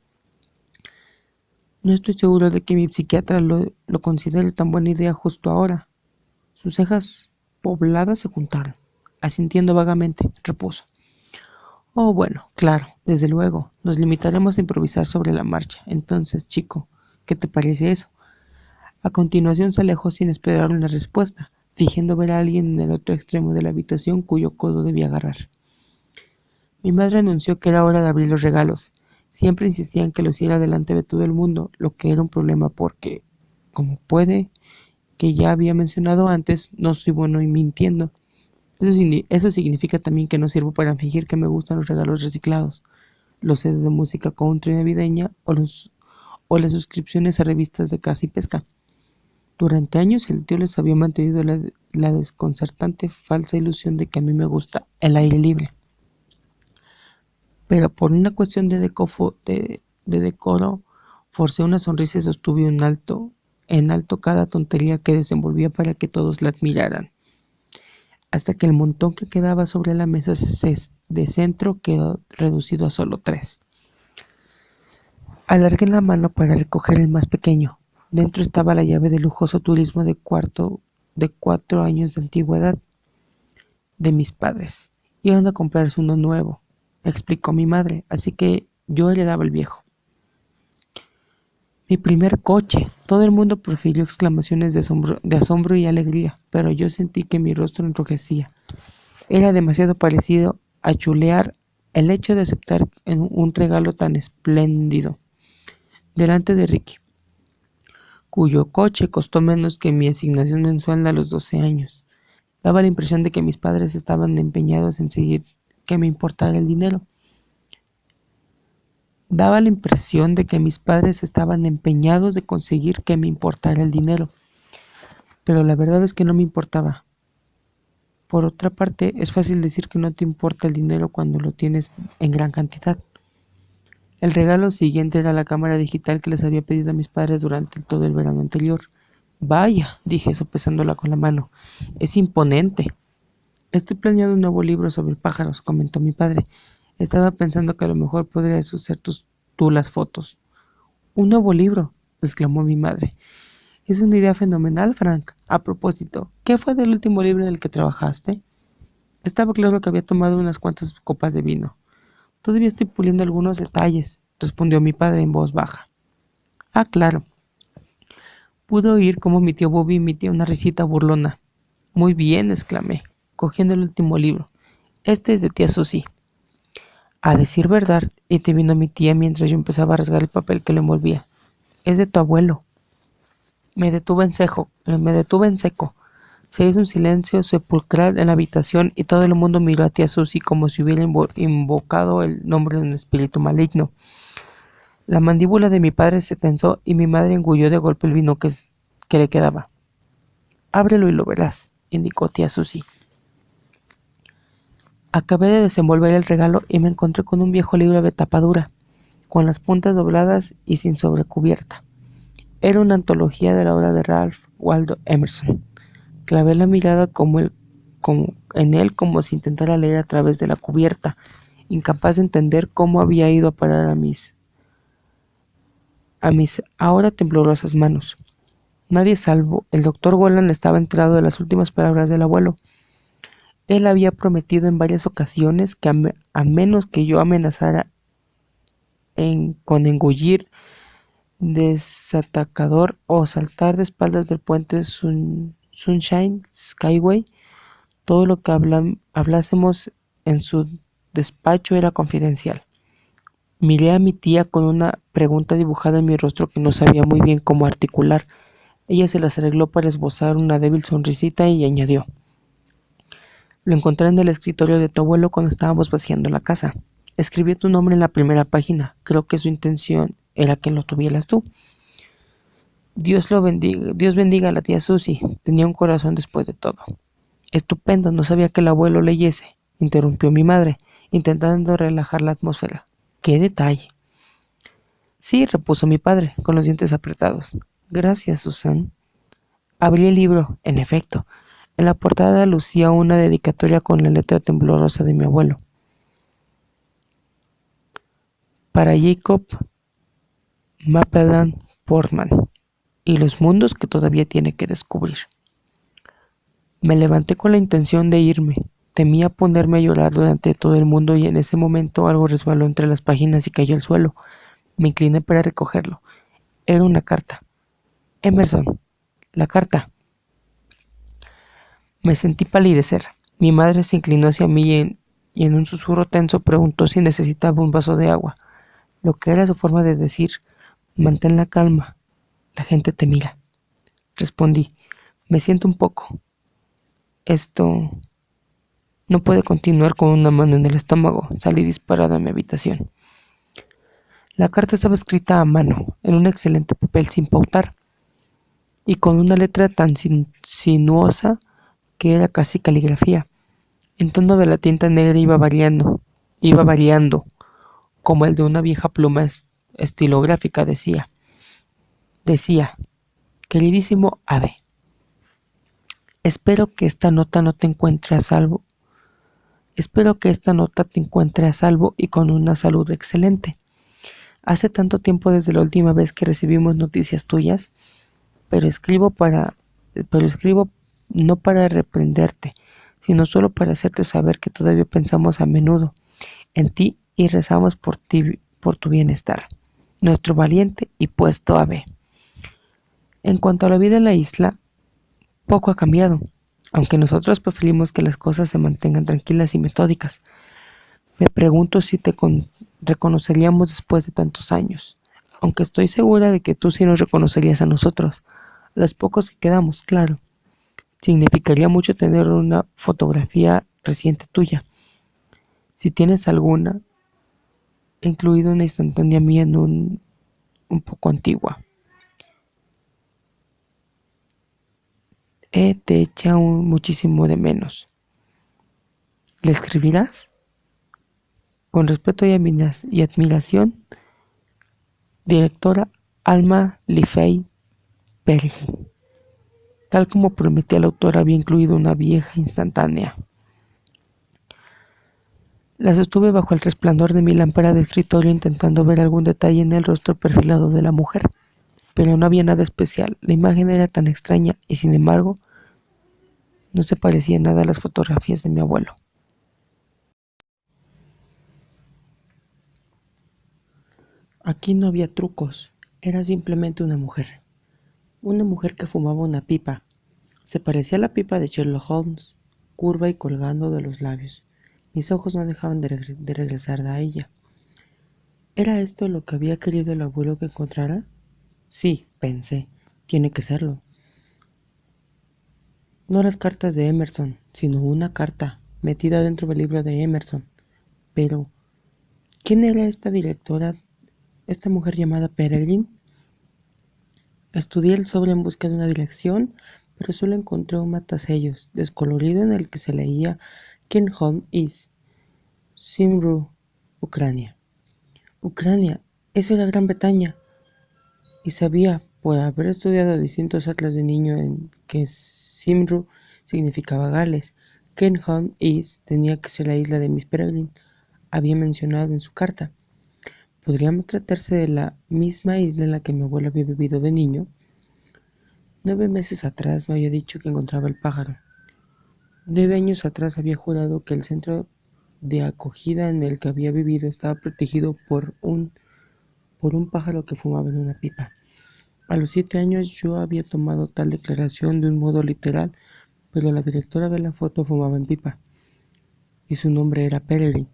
no estoy seguro de que mi psiquiatra lo considere tan buena idea justo ahora. Sus cejas pobladas se juntaron. Asintiendo vagamente, repuso: oh, bueno, claro, desde luego, nos limitaremos a improvisar sobre la marcha. Entonces, chico, ¿qué te parece eso? A continuación se alejó sin esperar una respuesta, fingiendo ver a alguien en el otro extremo de la habitación cuyo codo debía agarrar. Mi madre anunció que era hora de abrir los regalos. Siempre insistía en que lo hiciera delante de todo el mundo, lo que era un problema porque, como puede que ya había mencionado antes, no soy bueno y mintiendo. Eso significa también que no sirvo para fingir que me gustan los regalos reciclados, los CDs de música country navideña o las suscripciones a revistas de caza y pesca. Durante años el tío les había mantenido la desconcertante falsa ilusión de que a mí me gusta el aire libre. Pero por una cuestión de decoro, forcé una sonrisa y sostuve en alto cada tontería que desenvolvía para que todos la admiraran, hasta que el montón que quedaba sobre la mesa de centro quedó reducido a solo 3. Alargué la mano para recoger el más pequeño. Dentro estaba la llave del lujoso turismo de 4 años de antigüedad de mis padres. Iban a comprarse uno nuevo, explicó mi madre, así que yo heredaba el viejo. Mi primer coche. Todo el mundo profirió exclamaciones de asombro y alegría, pero yo sentí que mi rostro enrojecía. Era demasiado parecido a chulear el hecho de aceptar un regalo tan espléndido delante de Ricky, cuyo coche costó menos que mi asignación mensual a los 12 años. Daba la impresión de que mis padres estaban empeñados en seguir que me importara el dinero. Daba la impresión de que mis padres estaban empeñados de conseguir que me importara el dinero, pero la verdad es que no me importaba. Por otra parte, es fácil decir que no te importa el dinero cuando lo tienes en gran cantidad. El regalo siguiente era la cámara digital que les había pedido a mis padres durante todo el verano anterior. Vaya, dije sopesándola con la mano, es imponente. Estoy planeando un nuevo libro sobre pájaros, comentó mi padre. Estaba pensando que a lo mejor podrías usar tú las fotos. ¿Un nuevo libro?, exclamó mi madre. Es una idea fenomenal, Frank. A propósito, ¿qué fue del último libro en el que trabajaste? Estaba claro que había tomado unas cuantas copas de vino. Todavía estoy puliendo algunos detalles, respondió mi padre en voz baja. Ah, claro. Pude oír cómo mi tío Bobby emitía una risita burlona. Muy bien, exclamé, cogiendo el último libro. Este es de tía Susie. A decir verdad, intervino mi tía mientras yo empezaba a rasgar el papel que lo envolvía. Es de tu abuelo. Me detuve en seco. Se hizo un silencio sepulcral en la habitación y todo el mundo miró a tía Susie como si hubiera invocado el nombre de un espíritu maligno. La mandíbula de mi padre se tensó y mi madre engulló de golpe el vino que le quedaba. Ábrelo y lo verás, indicó tía Susie. Acabé de desenvolver el regalo y me encontré con un viejo libro de tapa dura, con las puntas dobladas y sin sobrecubierta. Era una antología de la obra de Ralph Waldo Emerson. Clavé la mirada en él como si intentara leer a través de la cubierta, incapaz de entender cómo había ido a parar a mis ahora temblorosas manos. Nadie salvo el doctor Golan estaba enterado de las últimas palabras del abuelo. Él había prometido en varias ocasiones que a menos que yo amenazara con engullir desatacador o saltar de espaldas del puente Sunshine Skyway, todo lo que hablásemos en su despacho era confidencial. Miré a mi tía con una pregunta dibujada en mi rostro que no sabía muy bien cómo articular. Ella se las arregló para esbozar una débil sonrisita y añadió: Lo encontré en el escritorio de tu abuelo cuando estábamos vaciando la casa. Escribió tu nombre en la primera página. Creo que su intención era que lo tuvieras tú. Dios bendiga a la tía Susie. Tenía un corazón después de todo. Estupendo, no sabía que el abuelo leyese, interrumpió mi madre, intentando relajar la atmósfera. ¡Qué detalle! Sí, repuso mi padre, con los dientes apretados. Gracias, Susan. Abrí el libro, en efecto. En la portada lucía una dedicatoria con la letra temblorosa de mi abuelo. Para Jacob Mappleton Portman y los mundos que todavía tiene que descubrir. Me levanté con la intención de irme. Temía ponerme a llorar delante de todo el mundo y en ese momento algo resbaló entre las páginas y cayó al suelo. Me incliné para recogerlo. Era una carta. Emerson, la carta. Me sentí palidecer. Mi madre se inclinó hacia mí y en un susurro tenso preguntó si necesitaba un vaso de agua, lo que era su forma de decir: mantén la calma, la gente te mira. Respondí: Me siento un poco. Esto no puede continuar con una mano en el estómago. Salí disparado a mi habitación. La carta estaba escrita a mano, en un excelente papel sin pautar, y con una letra tan sinuosa que era casi caligrafía. El tono de la tinta negra iba variando, como el de una vieja pluma estilográfica. Decía, queridísimo Ave, espero que esta nota te encuentre a salvo y con una salud excelente. Hace tanto tiempo desde la última vez que recibimos noticias tuyas, pero escribo no para reprenderte, sino solo para hacerte saber que todavía pensamos a menudo en ti y rezamos por tu bienestar. Nuestro valiente y puesto Ave. En cuanto a la vida en la isla, poco ha cambiado, aunque nosotros preferimos que las cosas se mantengan tranquilas y metódicas. Me pregunto si te reconoceríamos después de tantos años, aunque estoy segura de que tú sí nos reconocerías a nosotros, los pocos que quedamos, claro. Significaría mucho tener una fotografía reciente tuya. Si tienes alguna, incluido una instantánea mía en un poco antigua. Te echa muchísimo de menos. ¿Le escribirás? Con respeto y admiración, directora Alma Lefey Perry. Tal como prometí, el autor había incluido una vieja instantánea. La sostuve bajo el resplandor de mi lámpara de escritorio intentando ver algún detalle en el rostro perfilado de la mujer, pero no había nada especial. La imagen era tan extraña y, sin embargo, no se parecía nada a las fotografías de mi abuelo. Aquí no había trucos, era simplemente una mujer que fumaba una pipa. Se parecía a la pipa de Sherlock Holmes, curva y colgando de los labios. Mis ojos no dejaban de regresar a ella. ¿Era esto lo que había querido el abuelo que encontrara? Sí, pensé, tiene que serlo. No las cartas de Emerson, sino una carta metida dentro del libro de Emerson. Pero, ¿quién era esta directora, esta mujer llamada Peregrine? Estudié el sobre en busca de una dirección, pero solo encontré un matasellos descolorido en el que se leía Ken Home is Simru, Ucrania. Ucrania, eso era Gran Bretaña. Y sabía, por haber estudiado distintos atlas de niño, en que Simru significaba Gales. Ken Home is tenía que ser la isla de Miss Peregrine, había mencionado en su carta. ¿Podría tratarse de la misma isla en la que mi abuelo había vivido de niño? 9 meses atrás me había dicho que encontraba el pájaro. 9 años atrás había jurado que el centro de acogida en el que había vivido estaba protegido por un pájaro que fumaba en una pipa. A los 7 años yo había tomado tal declaración de un modo literal, pero la directora de la foto fumaba en pipa, y su nombre era Peregrine,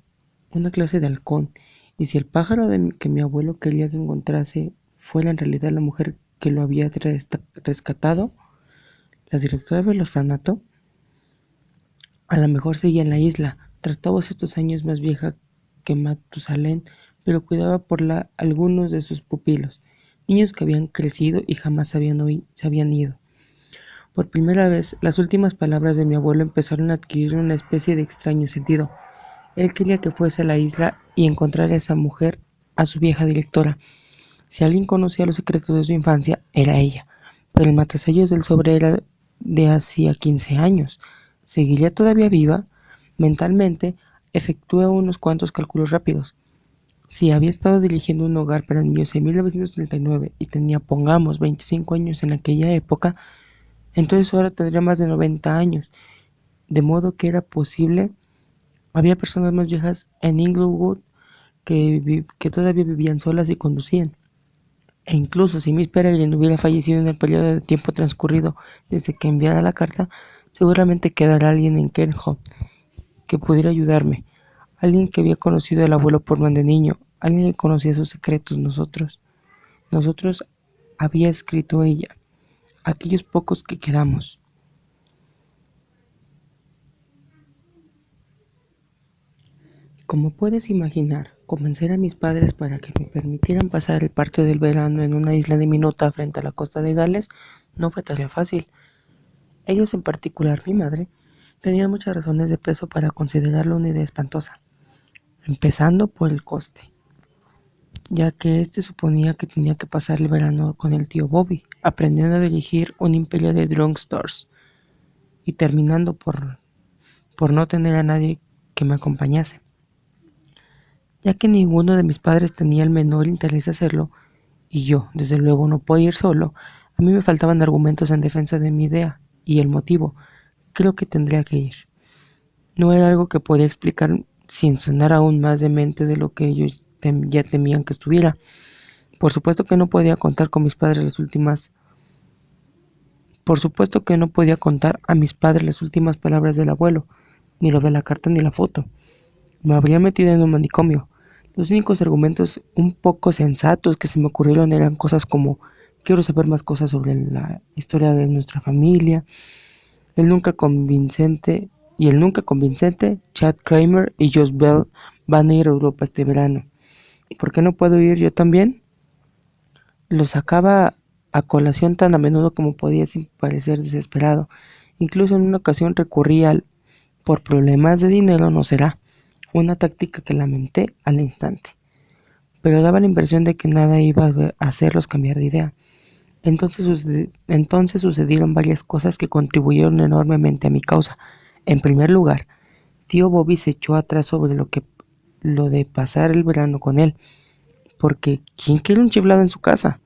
una clase de halcón. Y si el pájaro que mi abuelo quería que encontrase fuera en realidad la mujer que lo había rescatado, la directora del orfanato, a lo mejor seguía en la isla, tras todos estos años más vieja que Matusalén, pero cuidaba por algunos de sus pupilos, niños que habían crecido y jamás se habían ido. Por primera vez, las últimas palabras de mi abuelo empezaron a adquirir una especie de extraño sentido. Él quería que fuese a la isla y encontrara a esa mujer, a su vieja directora. Si alguien conocía los secretos de su infancia, era ella, pero el matasellos del sobre era de hacía 15 años. ¿Seguiría todavía viva? Mentalmente, efectué unos cuantos cálculos rápidos. Si había estado dirigiendo un hogar para niños en 1939 y tenía, pongamos, 25 años en aquella época, entonces ahora tendría más de 90 años, de modo que era posible. Había personas más viejas en Inglewood que todavía vivían solas y conducían. E incluso si Miss Peregrine hubiera fallecido en el periodo de tiempo transcurrido desde que enviara la carta, seguramente quedará alguien en Kenholm que pudiera ayudarme, alguien que había conocido al abuelo Portman de niño, alguien que conocía sus secretos. Nosotros había escrito ella, aquellos pocos que quedamos. Como puedes imaginar, convencer a mis padres para que me permitieran pasar el parte del verano en una isla diminuta frente a la costa de Gales no fue tarea fácil. Ellos, en particular mi madre, tenían muchas razones de peso para considerarlo una idea espantosa, empezando por el coste, ya que suponía que tenía que pasar el verano con el tío Bobby, aprendiendo a dirigir un imperio de drugstores, y terminando por no tener a nadie que me acompañase. Ya que ninguno de mis padres tenía el menor interés de hacerlo, y yo, desde luego, no podía ir solo, a mí me faltaban argumentos en defensa de mi idea, y el motivo, creo que tendría que ir. No era algo que podía explicar sin sonar aún más demente de lo que ellos ya temían que estuviera. Por supuesto que no podía contar con mis padres las últimas Por supuesto que no podía contar a mis padres las últimas palabras del abuelo, ni lo de la carta ni la foto. Me habría metido en un manicomio. Los únicos argumentos un poco sensatos que se me ocurrieron eran cosas como: quiero saber más cosas sobre la historia de nuestra familia, el nunca convincente el nunca convincente Chad Kramer y Josh Bell van a ir a Europa este verano. ¿Por qué no puedo ir yo también? Lo sacaba a colación tan a menudo como podía sin parecer desesperado. Incluso en una ocasión recurrí al "por problemas de dinero no será", una táctica que lamenté al instante, pero daba la impresión de que nada iba a hacerlos cambiar de idea. Entonces sucedieron varias cosas que contribuyeron enormemente a mi causa. En primer lugar, tío Bobby se echó atrás sobre lo de pasar el verano con él, porque ¿quién quiere un chiflado en su casa?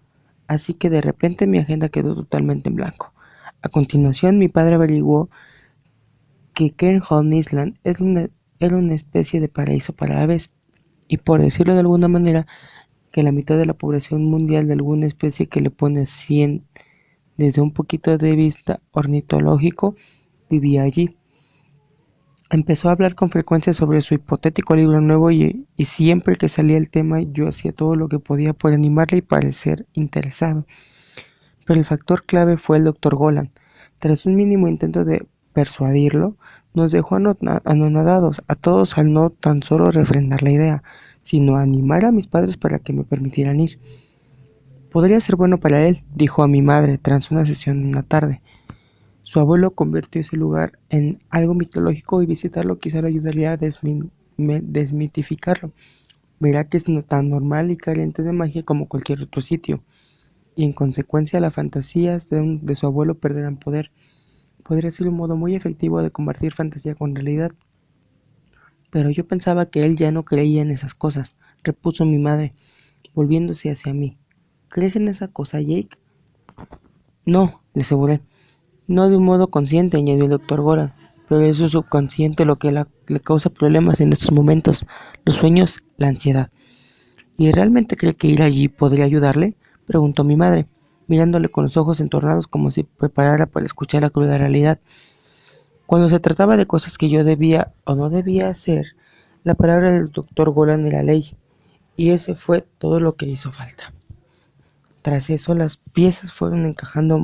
Así que de repente mi agenda quedó totalmente en blanco. A continuación, mi padre averiguó que Cairnholm Island era una especie de paraíso para aves, y por decirlo de alguna manera, que la mitad de la población mundial de alguna especie que le pone 100 desde un poquito de vista ornitológico vivía allí. Empezó a hablar con frecuencia sobre su hipotético libro nuevo y siempre que salía el tema yo hacía todo lo que podía por animarle y parecer interesado. Pero el factor clave fue el Dr. Golan. Tras un mínimo intento de persuadirlo, nos dejó anonadados a todos al no tan solo refrendar la idea, sino animar a mis padres para que me permitieran ir. Podría ser bueno para él, dijo a mi madre tras una sesión una tarde. Su abuelo convirtió ese lugar en algo mitológico y visitarlo quizá le ayudaría a desmitificarlo. Verá que es tan normal y carente de magia como cualquier otro sitio, y en consecuencia las fantasías de su abuelo perderán poder. Podría ser un modo muy efectivo de combatir fantasía con realidad. Pero yo pensaba que él ya no creía en esas cosas, repuso mi madre, volviéndose hacia mí. ¿Crees en esa cosa, Jake? No, le aseguré. No de un modo consciente, añadió el doctor Goran, pero es su subconsciente lo que le causa problemas en estos momentos, los sueños, la ansiedad. ¿Y realmente cree que ir allí podría ayudarle?, preguntó mi madre, mirándole con los ojos entornados como si preparara para escuchar la cruda realidad. Cuando se trataba de cosas que yo debía o no debía hacer, la palabra del doctor Golan era ley, y ese fue todo lo que hizo falta. Tras eso, las piezas fueron encajando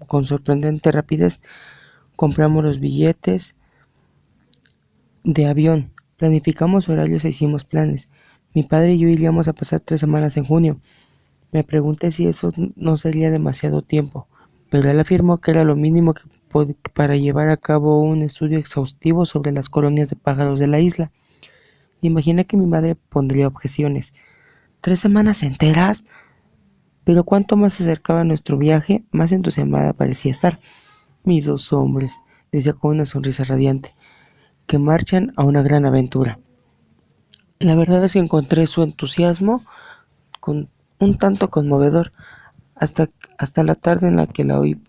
con sorprendente rapidez. Compramos los billetes de avión, planificamos horarios e hicimos planes. Mi padre y yo iríamos a pasar 3 semanas en junio. Me pregunté si eso no sería demasiado tiempo, pero él afirmó que era lo mínimo para llevar a cabo un estudio exhaustivo sobre las colonias de pájaros de la isla. Imaginé que mi madre pondría objeciones. ¿3 semanas enteras? Pero cuanto más se acercaba nuestro viaje, más entusiasmada parecía estar. Mis dos hombres, decía con una sonrisa radiante, que marchan a una gran aventura. La verdad es que encontré su entusiasmo un tanto conmovedor, hasta la tarde en la que la oí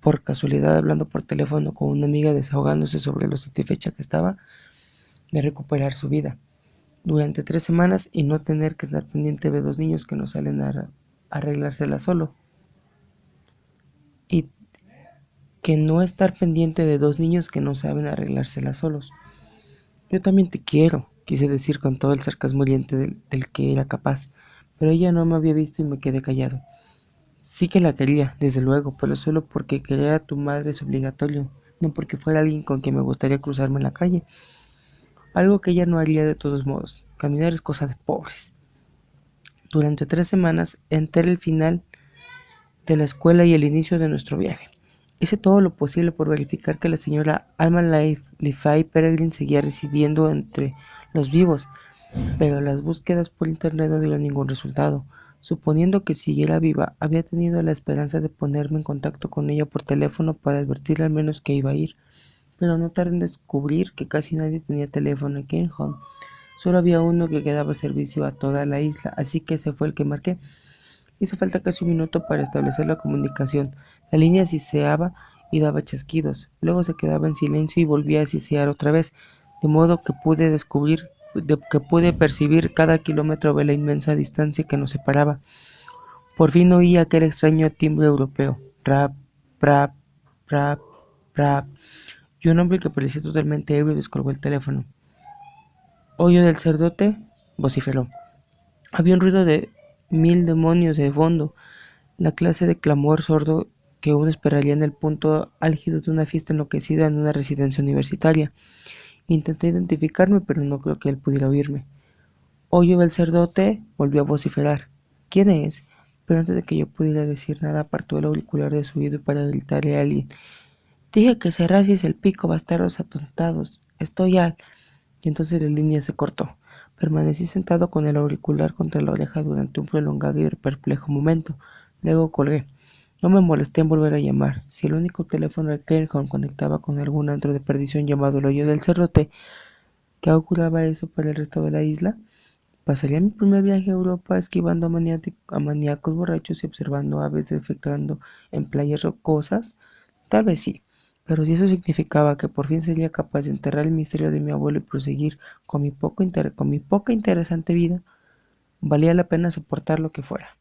por casualidad hablando por teléfono con una amiga desahogándose sobre lo satisfecha que estaba de recuperar su vida durante 3 semanas y no tener que estar pendiente de 2 niños que no salen a arreglársela solo. Y que no estar pendiente de 2 niños que no saben arreglársela solos. Yo también te quiero, quise decir con todo el sarcasmo hiriente del que era capaz, pero ella no me había visto y me quedé callado. Sí que la quería, desde luego, pero solo porque querer a tu madre es obligatorio, no porque fuera alguien con quien me gustaría cruzarme en la calle. algo que ella no haría de todos modos. Caminar es cosa de pobres. Durante 3 semanas, entre el final de la escuela y el inicio de nuestro viaje, hice todo lo posible por verificar que la señora Alma Lefay Peregrine seguía residiendo entre los vivos, pero las búsquedas por internet no dieron ningún resultado. Suponiendo que siguiera viva, había tenido la esperanza de ponerme en contacto con ella por teléfono para advertirle al menos que iba a ir, pero no tardé en descubrir que casi nadie tenía teléfono en Cairnholm. Solo había uno que daba servicio a toda la isla, así que ese fue el que marqué. Hizo falta casi un minuto para establecer la comunicación. La línea siseaba y daba chasquidos, luego se quedaba en silencio y volvía a sisear otra vez, de modo que pude percibir cada kilómetro de la inmensa distancia que nos separaba. Por fin oí aquel extraño timbre europeo, rap, rap, rap, rap, y un hombre que parecía totalmente ebrio descolgó el teléfono. «Oye del Sacerdote», vociferó. Había un ruido de 1000 demonios de fondo, la clase de clamor sordo que uno esperaría en el punto álgido de una fiesta enloquecida en una residencia universitaria. Intenté identificarme, pero no creo que él pudiera oírme. «Oye del Sacerdote», volvió a vociferar. «¿Quién es?». Pero antes de que yo pudiera decir nada, apartó el auricular de su oído para gritarle a alguien. «Dije que cerraseis el pico, bastardos atontados. Estoy al...». Y entonces la línea se cortó. Permanecí sentado con el auricular contra la oreja durante un prolongado y perplejo momento. Luego colgué. No me molesté en volver a llamar. Si el único teléfono de Cairnholm conectaba con algún antro de perdición llamado el Hoyo del Cerrote, ¿qué auguraba eso para el resto de la isla? ¿Pasaría mi primer viaje a Europa esquivando a maníacos borrachos y observando aves defecando en playas rocosas? Tal vez sí, pero si eso significaba que por fin sería capaz de enterrar el misterio de mi abuelo y proseguir con mi poca interesante vida, valía la pena soportar lo que fuera.